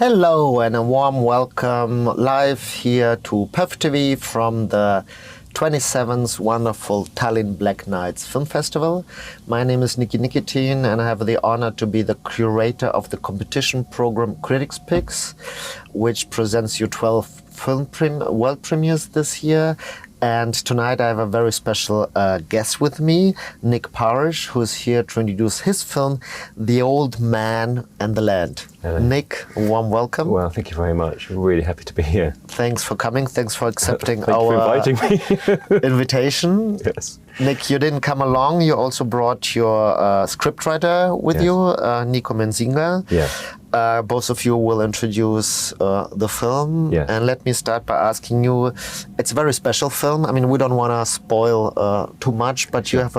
Hello and a warm welcome live here to PÖFF TV from the 27th wonderful Tallinn Black Nights Film Festival. My name is Niki Nikitin and I have the honor to be the curator of the competition program Critics Picks, which presents you 12 world premieres this year. And tonight I have a very special guest with me, Nick Parish, who is here to introduce his film, The Old Man and the Land. Hello. Nick, a warm welcome. Well, thank you very much. We're really happy to be here. Thanks for coming. Thanks for accepting Thank you for inviting me. invitation. Yes. Nick, you didn't come along. You also brought your scriptwriter with Yes. you, Nico Menzinga. Yeah. Both of you will introduce the film. Yes. And let me start by asking you, it's a very special film. I mean, we don't want to spoil too much, but you have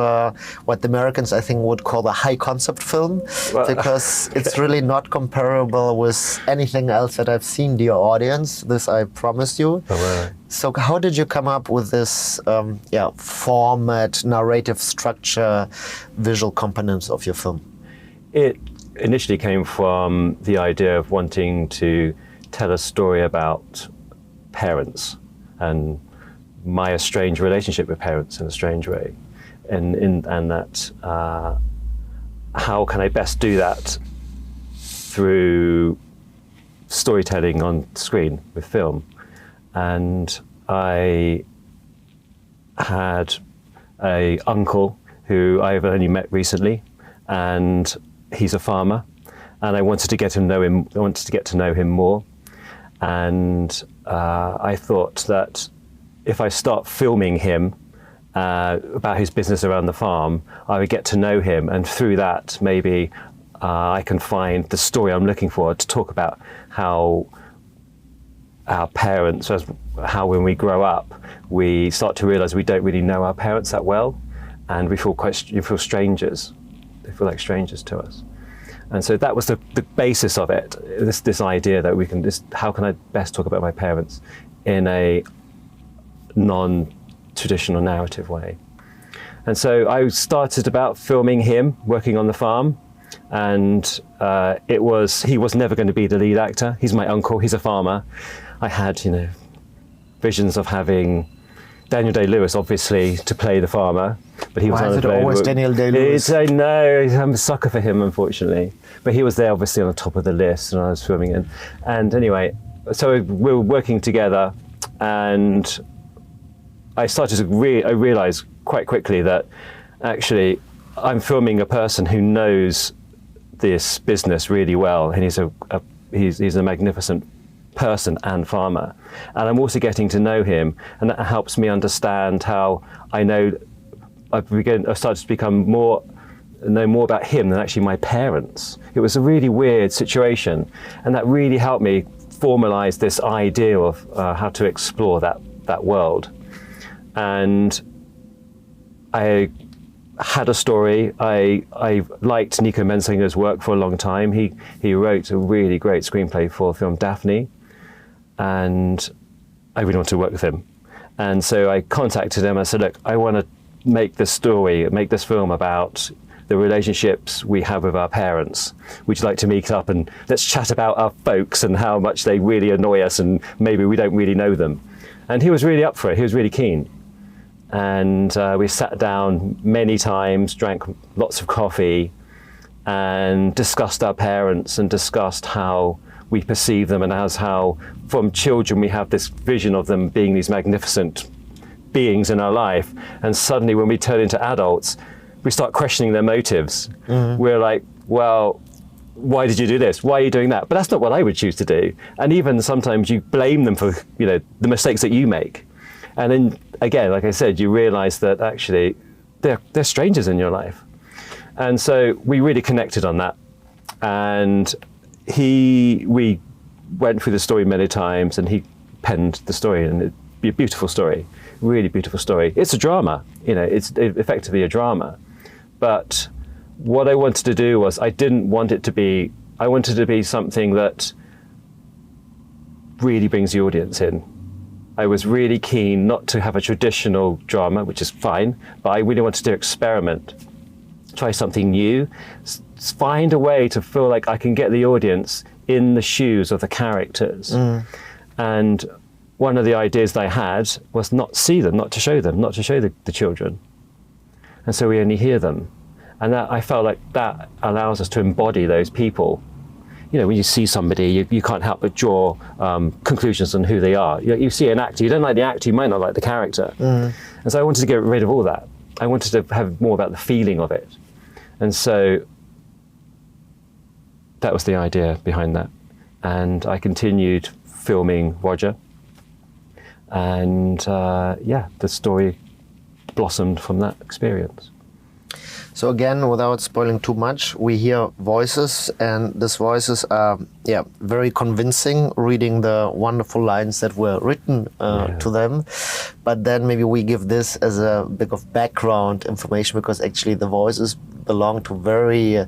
what the Americans, I think, would call a high concept film, Well, because it's really not comparable with anything else that I've seen, dear audience. This I promise you. So how did you come up with this format, narrative structure, visual components of your film? It initially came from the idea of wanting to tell a story about parents and my estranged relationship with parents in a strange way. And that how can I best do that through storytelling on screen with film. And I had an uncle who I've only met recently, and he's a farmer, and I wanted to get to know him more. And I thought that if I start filming him about his business around the farm, I would get to know him, and through that maybe I can find the story I'm looking for to talk about how our parents, how when we grow up, we start to realize we don't really know our parents that well, and we feel strangers. They feel like strangers to us. And so that was the basis of it, this idea that we can how can I best talk about my parents in a non-traditional narrative way. And so I started about filming him working on the farm, and he was never going to be the lead actor. He's my uncle, he's a farmer. I had, visions of having Daniel Day-Lewis, obviously, to play the farmer, but he was unavailable. Why is it always Daniel Day-Lewis? I know, I'm a sucker for him, unfortunately. But he was there, obviously, on the top of the list, and I was filming it. And anyway, so we were working together, and I started to I realized quite quickly that actually I'm filming a person who knows this business really well, and he's a magnificent person and farmer, and I'm also getting to know him, and that helps me understand how I started to know more about him than actually my parents. It was a really weird situation, and that really helped me formalize this idea of how to explore that world. And I had a story. I liked Nico Menzinga's work for a long time. He wrote a really great screenplay for the film Daphne, and I really wanted to work with him. And so I contacted him. I said, look, I want to make this film about the relationships we have with our parents. Would you like to meet up and let's chat about our folks and how much they really annoy us and maybe we don't really know them? And he was really up for it. He was really keen. And we sat down many times, drank lots of coffee, and discussed our parents and discussed how we perceive them, and how from children we have this vision of them being these magnificent beings in our life, and suddenly when we turn into adults, we start questioning their motives. Mm-hmm. We're like, well, why did you do this? Why are you doing that? But that's not what I would choose to do. And even sometimes you blame them for the mistakes that you make. And then again, like I said, you realize that actually they're strangers in your life. And so we really connected on that. And we went through the story many times, and he penned the story, and it'd be a beautiful story, really beautiful story. It's a drama, it's effectively a drama. But what I wanted to do was, I wanted it to be something that really brings the audience in. I was really keen not to have a traditional drama, which is fine, but I really wanted to experiment, try something new, find a way to feel like I can get the audience in the shoes of the characters. And one of the ideas they had was not see them, not to show them, not to show the children. And so we only hear them. And that, I felt like that allows us to embody those people. You know, when you see somebody, you can't help but draw conclusions on who they are. You see an actor, you don't like the actor, you might not like the character. And so I wanted to get rid of all that. I wanted to have more about the feeling of it. And so that was the idea behind that. And I continued filming Roger. And yeah, the story blossomed from that experience. So again, without spoiling too much, we hear voices, and these voices are, yeah, very convincing, reading the wonderful lines that were written to them. But then maybe we give this as a bit of background information, because actually the voices belong to very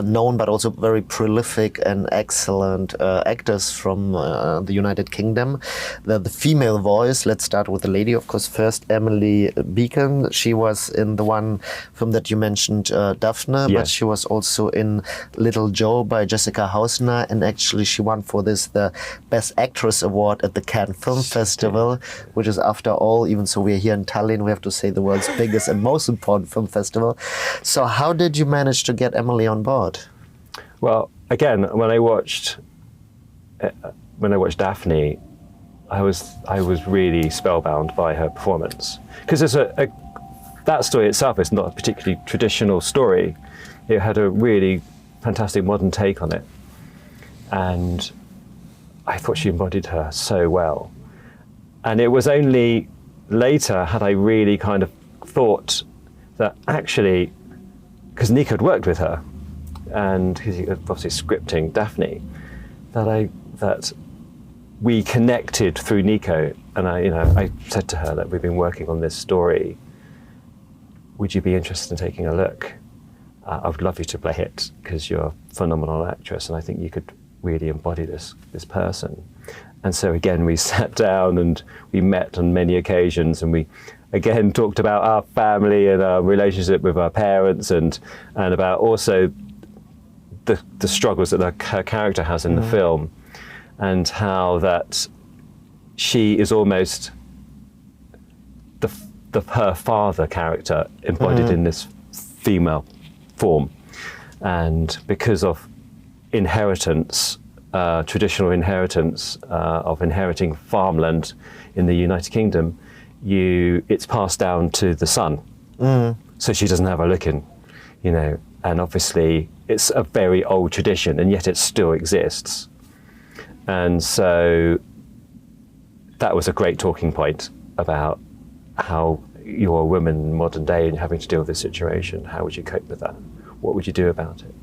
known but also very prolific and excellent actors from the United Kingdom. The female voice, let's start with the lady, of course, first, Emily Beacon. She was in the one film that you mentioned, Daphne, but she was also in Little Joe by Jessica Hausner, and actually she won for this the Best Actress Award at the Cannes Film Festival, which is, after all, even so we're here in Tallinn, we have to say the world's biggest and most important film festival. So how did you manage to get Emily on board? Well, again, when I watched Daphne, I was really spellbound by her performance, because that story itself is not a particularly traditional story. It had a really fantastic modern take on it, and I thought she embodied her so well. And it was only later had I really kind of thought that actually, because Nico had worked with her, and because he was obviously scripting Daphne, that we connected through Nico. And I said to her that we've been working on this story. Would you be interested in taking a look? I would love you to play it, because you're a phenomenal actress, and I think you could really embody this person. And so again, we sat down and we met on many occasions, and we again talked about our family and our relationship with our parents, and about also the struggles that her character has in the film, and how that she is almost her father character embodied in this female form. And because of inheritance, traditional inheritance of inheriting farmland in the United Kingdom, it's passed down to the son. So she doesn't have a look in, and obviously it's a very old tradition, and yet it still exists. And so that was a great talking point about how you're a woman in modern day and having to deal with this situation. How would you cope with that? What would you do about it?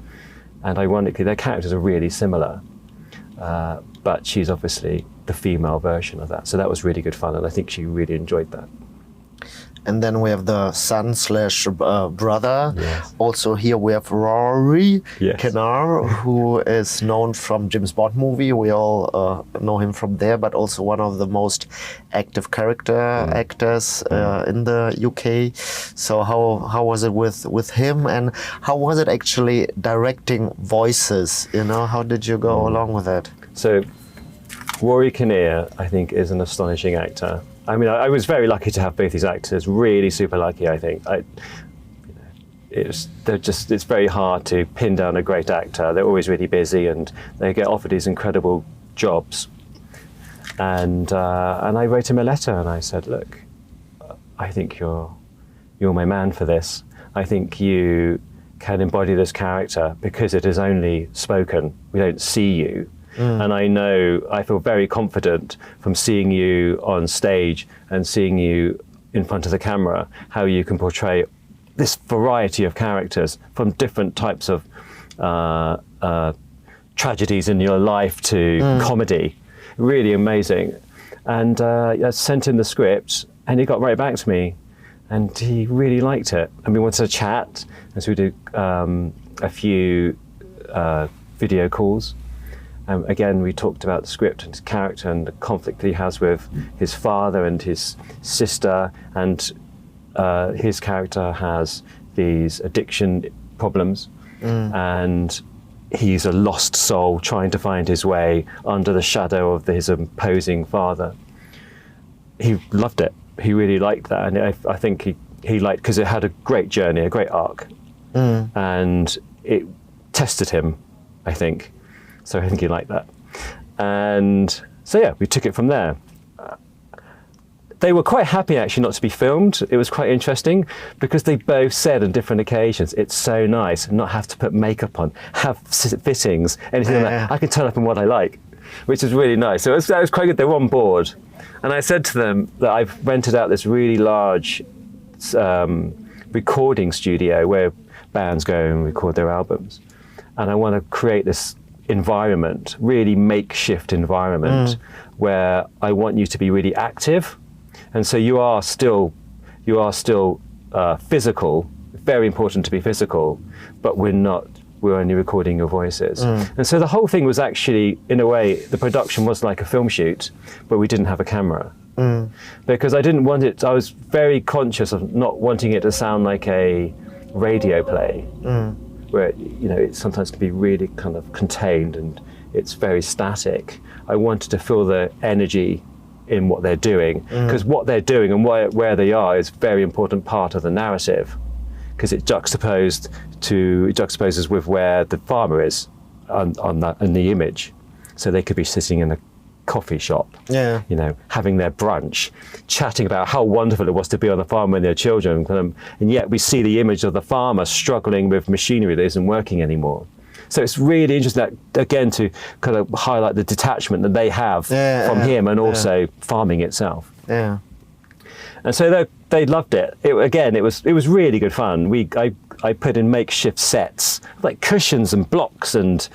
And ironically, their characters are really similar, but she's obviously the female version of that. So that was really good fun, and I think she really enjoyed that. And then we have the son slash brother. Also here we have Rory Kinnear, who is known from James Bond movie. We all know him from there, but also one of the most active character actors in the UK. So how was it with him, and how was it actually directing voices? How did you go along with that? So Rory Kinnear, I think, is an astonishing actor. I mean, I was very lucky to have both these actors. Really super lucky, I think. It's very hard to pin down a great actor. They're always really busy, and they get offered these incredible jobs. And I wrote him a letter, and I said, look, I think you're my man for this. I think you can embody this character, because it is only spoken. We don't see you. And I feel very confident from seeing you on stage and seeing you in front of the camera, how you can portray this variety of characters, from different types of tragedies in your life to comedy. Really amazing. And I sent him the script, and he got right back to me, and he really liked it. And we wanted to chat, and so we did a few video calls. Again, we talked about the script and his character and the conflict that he has with his father and his sister, and his character has these addiction problems, and he's a lost soul trying to find his way under the shadow of his imposing father. He loved it. He really liked that, and I think he liked, because it had a great journey, a great arc, and it tested him, I think. So I think he liked that. And so yeah, we took it from there. They were quite happy actually not to be filmed. It was quite interesting because they both said on different occasions, it's so nice not have to put makeup on, have fittings, anything like that. I can turn up in what I like, which is really nice. So that was quite good. They were on board. And I said to them that I've rented out this really large recording studio where bands go and record their albums. And I want to create this environment, really makeshift environment, where I want you to be really active. And so you are still physical, very important to be physical, but we're only recording your voices. And so the whole thing was actually, in a way, the production was like a film shoot, but we didn't have a camera. Because I didn't want it, I was very conscious of not wanting it to sound like a radio play, where it sometimes can be really kind of contained and it's very static. I wanted to feel the energy in what they're doing, because what they're doing and where they are is a very important part of the narrative, because it juxtaposes with where the farmer is in the image. So they could be sitting in a coffee shop, having their brunch, chatting about how wonderful it was to be on the farm with their children, and yet we see the image of the farmer struggling with machinery that isn't working anymore. So it's really interesting, again, to kind of highlight the detachment that they have from him and also farming itself. Yeah. And so they loved it. It was really good fun. I put in makeshift sets, like cushions and blocks and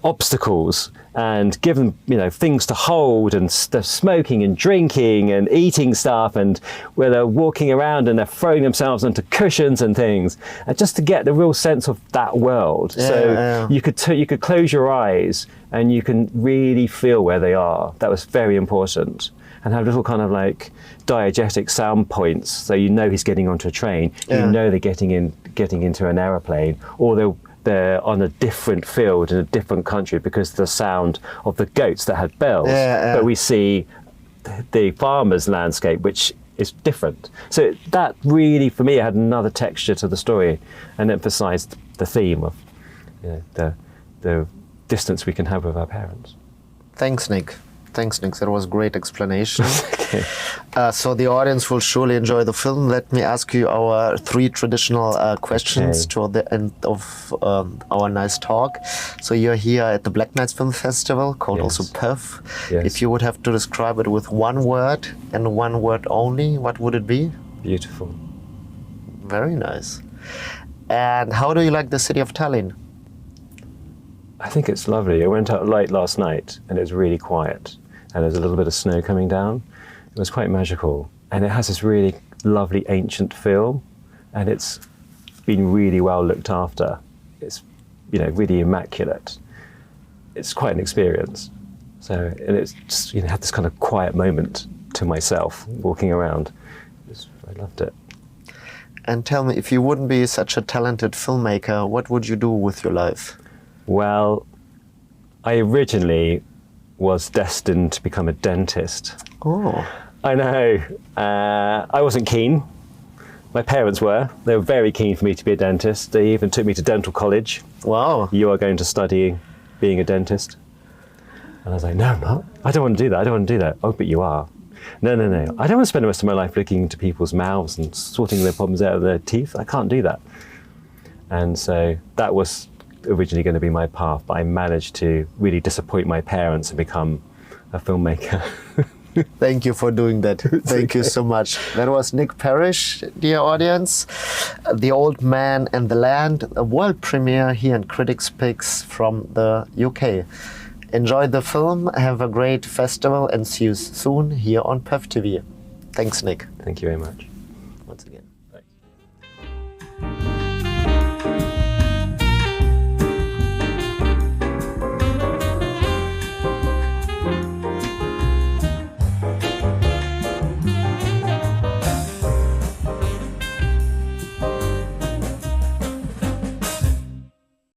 obstacles, and give them things to hold, and smoking and drinking and eating stuff, and where they're walking around and they're throwing themselves onto cushions and things, and just to get the real sense of that world. You could close your eyes and you can really feel where they are. That was very important. And have little kind of like diegetic sound points, so he's getting onto a train, they're getting into an aeroplane, or they're on a different field in a different country because of the sound of the goats that had bells. But we see the farmer's landscape, which is different. So that really, for me, had another texture to the story and emphasized the theme of the distance we can have with our parents. Thanks, Nick. That was a great explanation. Okay. So the audience will surely enjoy the film. Let me ask you our 3 traditional questions toward the end of our nice talk. So you're here at the Black Nights Film Festival, called also PÖFF. Yes. If you would have to describe it with one word and one word only, what would it be? Beautiful. Very nice. And how do you like the city of Tallinn? I think it's lovely. I went out late last night and it was really quiet, and there's a little bit of snow coming down. It was quite magical, and it has this really lovely ancient feel, and it's been really well looked after. It's really immaculate. It's quite an experience. So, and it's just had this kind of quiet moment to myself walking around. I loved it. And tell me, if you wouldn't be such a talented filmmaker, what would you do with your life? Well, I originally was destined to become a dentist. Oh. I know. I wasn't keen. My parents were. They were very keen for me to be a dentist. They even took me to dental college. Wow. You are going to study being a dentist. And I was like, no, I'm not. I don't want to do that. Oh, but you are. No. I don't want to spend the rest of my life looking into people's mouths and sorting their problems out of their teeth. I can't do that. And so that was originally going to be my path, but I managed to really disappoint my parents and become a filmmaker. Thank you for doing that. Thank you so much. That was Nick Parish, dear audience. The Old Man and the Land, a world premiere here in Critics Picks from the UK. Enjoy the film, have a great festival, and see you soon here on PÖFF TV. Thanks, Nick. Thank you very much.